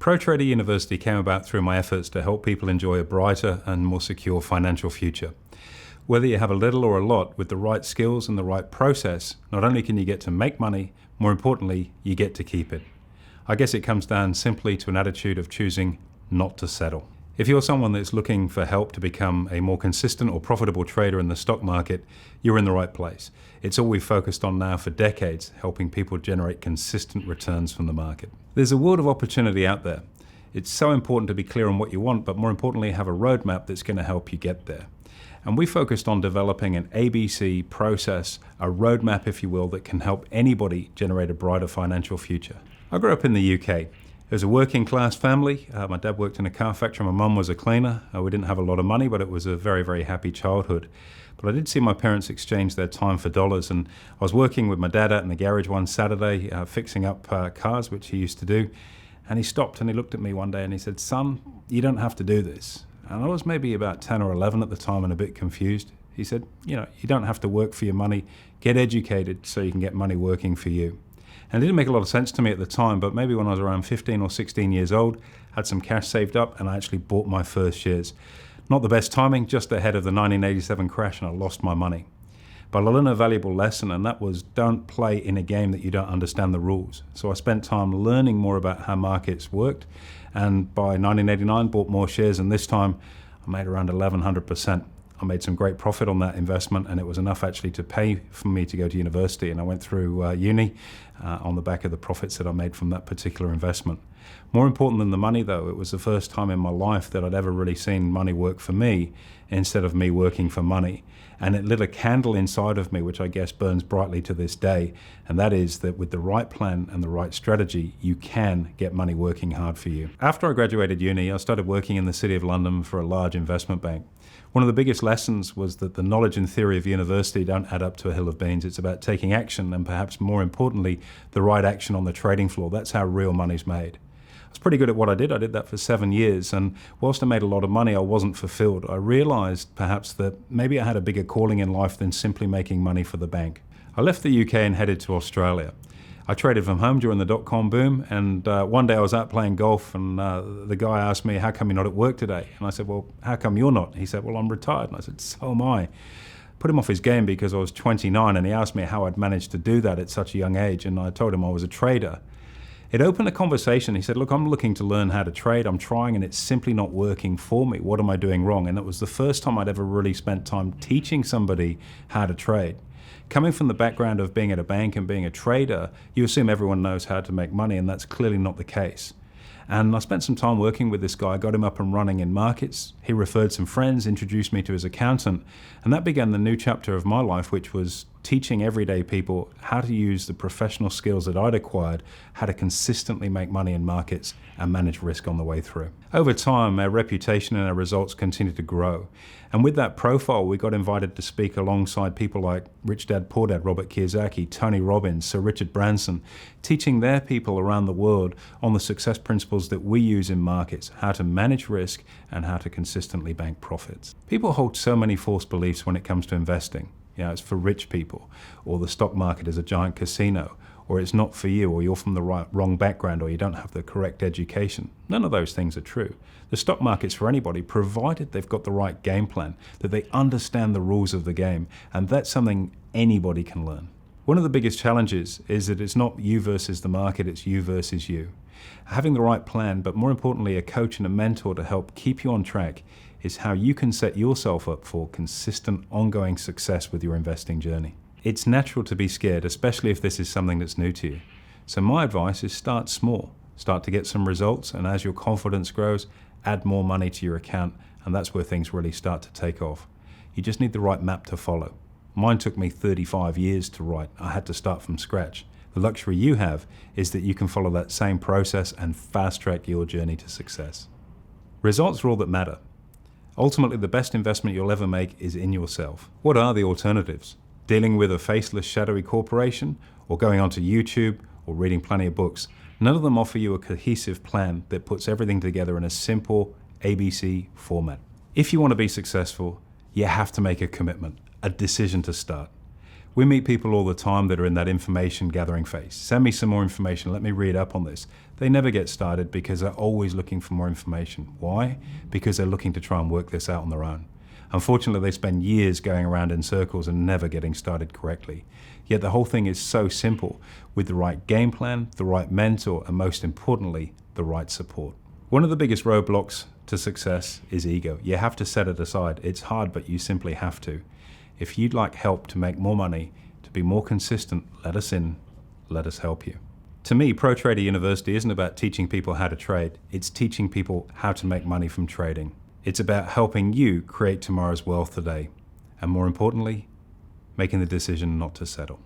ProTrader University came about through my efforts to help people enjoy a brighter and more secure financial future. Whether you have a little or a lot, with the right skills and the right process, not only can you get to make money, more importantly, you get to keep it. I guess it comes down simply to an attitude of choosing not to settle. If you're someone that's looking for help to become a more consistent or profitable trader in the stock market, you're in the right place. It's all we've focused on now for decades, helping people generate consistent returns from the market. There's a world of opportunity out there. It's so important to be clear on what you want, but more importantly, have a roadmap that's going to help you get there. And we focused on developing an ABC process, a roadmap, if you will, that can help anybody generate a brighter financial future. I grew up in the UK. It was a working class family. My dad worked in a car factory, my mum was a cleaner. We didn't have a lot of money, but it was a very, very happy childhood. But I did see my parents exchange their time for dollars, and I was working with my dad out in the garage one Saturday, fixing up cars, which he used to do. And he stopped and he looked at me one day and he said, "Son, you don't have to do this." And I was maybe about 10 or 11 at the time and a bit confused. He said, you don't have to work for your money. Get educated so you can get money working for you. And it didn't make a lot of sense to me at the time, but maybe when I was around 15 or 16 years old, had some cash saved up and I actually bought my first shares. Not the best timing, just ahead of the 1987 crash, and I lost my money. But I learned a valuable lesson, and that was, don't play in a game that you don't understand the rules. So I spent time learning more about how markets worked, and by 1989 bought more shares, and this time I made around 1,100%. I made some great profit on that investment, and it was enough actually to pay for me to go to university, and I went through uni on the back of the profits that I made from that particular investment. More important than the money though, it was the first time in my life that I'd ever really seen money work for me instead of me working for money. And it lit a candle inside of me, which I guess burns brightly to this day, and that is that with the right plan and the right strategy, you can get money working hard for you. After I graduated uni, I started working in the City of London for a large investment bank. One of the biggest lessons was that the knowledge and theory of university don't add up to a hill of beans. It's about taking action, and perhaps more importantly, the right action on the trading floor. That's how real money's made. I was pretty good at what I did. I did that for 7 years, and whilst I made a lot of money, I wasn't fulfilled. I realized perhaps that maybe I had a bigger calling in life than simply making money for the bank. I left the UK and headed to Australia. I traded from home during the dot-com boom, and one day I was out playing golf, and the guy asked me, "How come you're not at work today?" And I said, "Well, how come you're not?" He said, "Well, I'm retired." And I said, "So am I." Put him off his game because I was 29, and he asked me how I'd managed to do that at such a young age, and I told him I was a trader. It opened a conversation. He said, "Look, I'm looking to learn how to trade. I'm trying and it's simply not working for me. What am I doing wrong?" And it was the first time I'd ever really spent time teaching somebody how to trade. Coming from the background of being at a bank and being a trader, you assume everyone knows how to make money, and that's clearly not the case. And I spent some time working with this guy, got him up and running in markets. He referred some friends, introduced me to his accountant, and that began the new chapter of my life, which was teaching everyday people how to use the professional skills that I'd acquired, how to consistently make money in markets and manage risk on the way through. Over time, our reputation and our results continued to grow. And with that profile, we got invited to speak alongside people like Rich Dad Poor Dad, Robert Kiyosaki, Tony Robbins, Sir Richard Branson, teaching their people around the world on the success principles that we use in markets, how to manage risk and how to consistently bank profits. People hold so many false beliefs when it comes to investing. It's for rich people, or the stock market is a giant casino, or it's not for you, or you're from the wrong background, or you don't have the correct education. None of those things are true. The stock market's for anybody, provided they've got the right game plan, that they understand the rules of the game, and that's something anybody can learn. One of the biggest challenges is that it's not you versus the market, it's you versus you. Having the right plan, but more importantly, a coach and a mentor to help keep you on track, is how you can set yourself up for consistent, ongoing success with your investing journey. It's natural to be scared, especially if this is something that's new to you. So my advice is start small. Start to get some results, and as your confidence grows, add more money to your account, and that's where things really start to take off. You just need the right map to follow. Mine took me 35 years to write. I had to start from scratch. The luxury you have is that you can follow that same process and fast track your journey to success. Results are all that matter. Ultimately, the best investment you'll ever make is in yourself. What are the alternatives? Dealing with a faceless, shadowy corporation, or going onto YouTube, or reading plenty of books? None of them offer you a cohesive plan that puts everything together in a simple ABC format. If you want to be successful, you have to make a commitment, a decision to start. We meet people all the time that are in that information gathering phase. Send me some more information, let me read up on this. They never get started because they're always looking for more information. Why? Because they're looking to try and work this out on their own. Unfortunately, they spend years going around in circles and never getting started correctly. Yet the whole thing is so simple, with the right game plan, the right mentor, and most importantly, the right support. One of the biggest roadblocks to success is ego. You have to set it aside. It's hard, but you simply have to. If you'd like help to make more money, to be more consistent, let us in, let us help you. To me, Pro Trader University isn't about teaching people how to trade, it's teaching people how to make money from trading. It's about helping you create tomorrow's wealth today, and more importantly, making the decision not to settle.